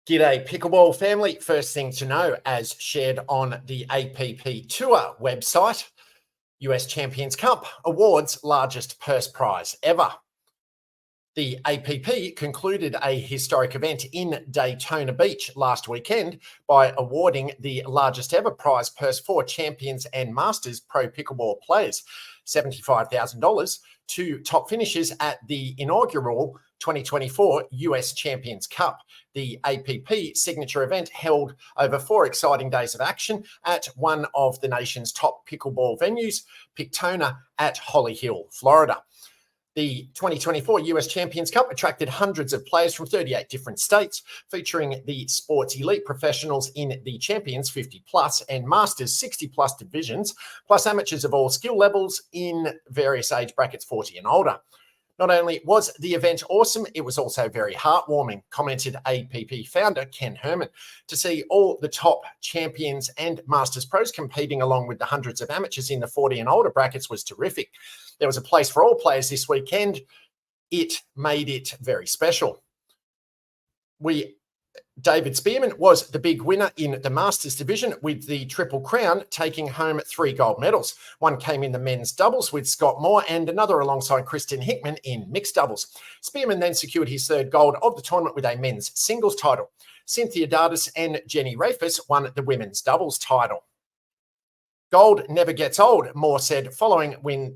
G'day Pickleball family. First thing to know, as shared on the APP Tour website, US Champions Cup awards largest purse prize ever. The APP concluded a historic event in Daytona Beach last weekend by awarding the largest ever prize purse for champions and masters pro pickleball players, $75,000 to top finishers at the inaugural 2024 US Champions Cup. The APP signature event held over 4 exciting days of action at one of the nation's top pickleball venues, Pictona at Holly Hill, Florida. The 2024 US Champions Cup attracted hundreds of players from 38 different states, featuring the sports elite professionals in the Champions 50 plus and Masters 60 plus divisions, plus amateurs of all skill levels in various age brackets 40 and older. Not only was the event awesome, it was also very heartwarming, commented APP founder Ken Herman. To see all the top champions and Masters pros competing along with the hundreds of amateurs in the 40 and older brackets was terrific. There was a place for all players this weekend. It made it very special. David Spearman was the big winner in the Masters division, with the Triple Crown taking home 3 gold medals. One came in the men's doubles with Scott Moore and another alongside Kristen Hickman in mixed doubles. Spearman then secured his 3rd gold of the tournament with a men's singles title. Cynthia Dardis and Jenny Rafis won the women's doubles title. Gold never gets old, Moore said, following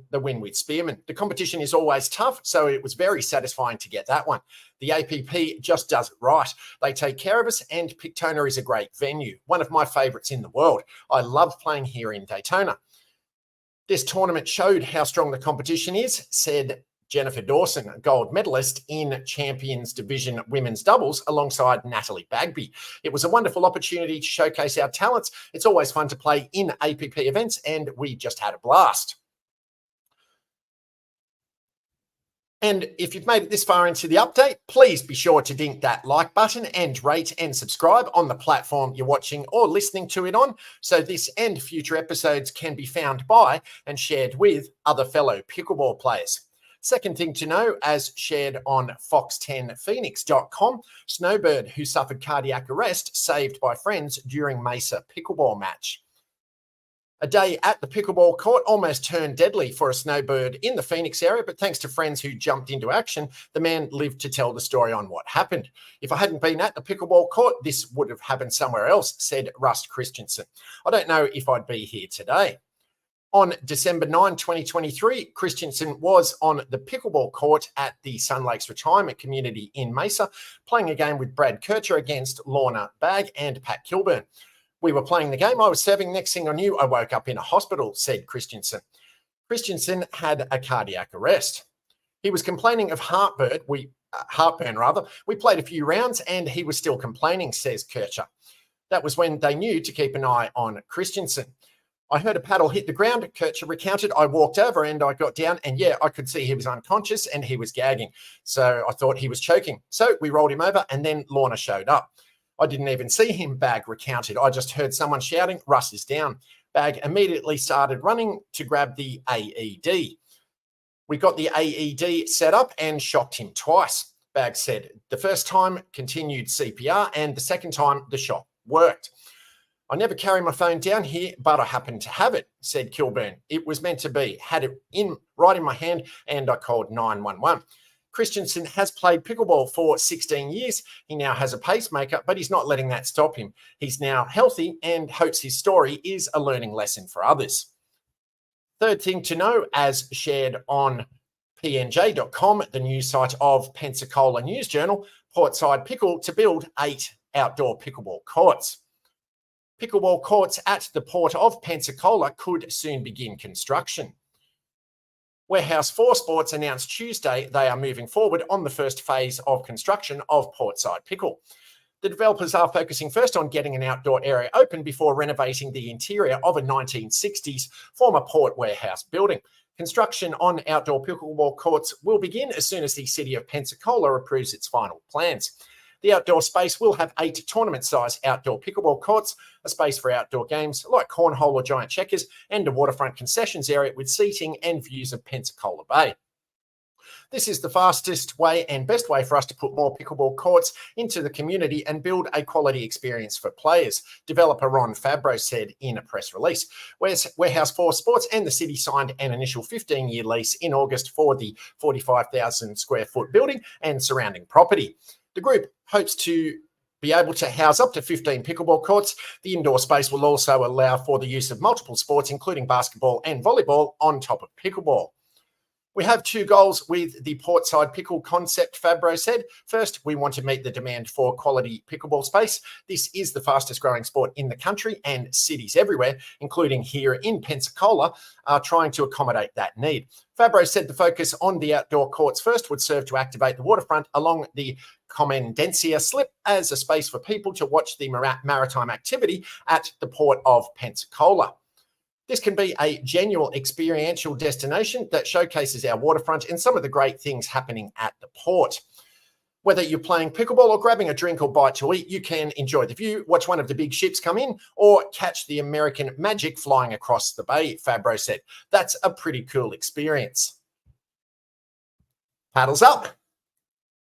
the win with Spearman. The competition is always tough, so it was very satisfying to get that one. The APP just does it right. They take care of us, and Pictona is a great venue, one of my favourites in the world. I love playing here in Daytona. This tournament showed how strong the competition is, said Jennifer Dawson, gold medalist in Champions Division women's doubles alongside Natalie Bagby. It was a wonderful opportunity to showcase our talents. It's always fun to play in APP events, and we just had a blast. And if you've made it this far into the update, please be sure to dink that like button and rate and subscribe on the platform you're watching or listening to it on, so this and future episodes can be found by and shared with other fellow pickleball players. Second thing to know, as shared on fox10phoenix.com, Snowbird, who suffered cardiac arrest, saved by friends during Mesa pickleball match. A day at the pickleball court almost turned deadly for a Snowbird in the Phoenix area, but thanks to friends who jumped into action, the man lived to tell the story on what happened. If I hadn't been at the pickleball court, this would have happened somewhere else, said Rust Christensen. I don't know if I'd be here today. On December 9, 2023, Christensen was on the pickleball court at the Sun Lakes Retirement Community in Mesa, playing a game with Brad Kircher against Lorna Bagg and Pat Kilburn. We were playing the game. I was serving. Next thing I knew, I woke up in a hospital, said Christensen. Christensen had a cardiac arrest. He was complaining of heartburn. We played a few rounds and he was still complaining, says Kircher. That was when they knew to keep an eye on Christensen. I heard a paddle hit the ground, Kircher recounted. I walked over and I got down, and yeah, I could see he was unconscious and he was gagging. So I thought he was choking. So we rolled him over, and then Lorna showed up. I didn't even see him, Bagg recounted. I just heard someone shouting, "Russ is down." Bagg immediately started running to grab the AED. We got the AED set up and shocked him twice, Bagg said. The first time continued CPR, and the second time the shock worked. I never carry my phone down here, but I happened to have it, said Kilburn. It was meant to be. Had it right in my hand, and I called 911. Christensen has played pickleball for 16 years. He now has a pacemaker, but he's not letting that stop him. He's now healthy and hopes his story is a learning lesson for others. Third thing to know, as shared on pnj.com, the news site of Pensacola News Journal, Portside Pickle to build 8 outdoor pickleball courts. Pickleball courts at the port of Pensacola could soon begin construction. Warehouse 4 Sports announced Tuesday they are moving forward on the first phase of construction of Portside Pickle. The developers are focusing first on getting an outdoor area open before renovating the interior of a 1960s former port warehouse building. Construction on outdoor pickleball courts will begin as soon as the city of Pensacola approves its final plans. The outdoor space will have 8 tournament-size outdoor pickleball courts, a space for outdoor games like cornhole or giant checkers, and a waterfront concessions area with seating and views of Pensacola Bay. This is the fastest way and best way for us to put more pickleball courts into the community and build a quality experience for players, developer Ron Fabro said in a press release. Warehouse 4 Sports and the city signed an initial 15-year lease in August for the 45,000 square foot building and surrounding property. The group hopes to be able to house up to 15 pickleball courts. The indoor space will also allow for the use of multiple sports, including basketball and volleyball, on top of pickleball. We have two goals with the Portside Pickle concept, Fabro said. First, we want to meet the demand for quality pickleball space. This is the fastest growing sport in the country, and cities everywhere, including here in Pensacola, are trying to accommodate that need. Fabro said the focus on the outdoor courts first would serve to activate the waterfront along the Comendencia Slip as a space for people to watch the maritime activity at the port of Pensacola. This can be a genuine experiential destination that showcases our waterfront and some of the great things happening at the port. Whether you're playing pickleball or grabbing a drink or bite to eat, you can enjoy the view, watch one of the big ships come in, or catch the American Magic flying across the bay, Fabro said. That's a pretty cool experience. Paddles up.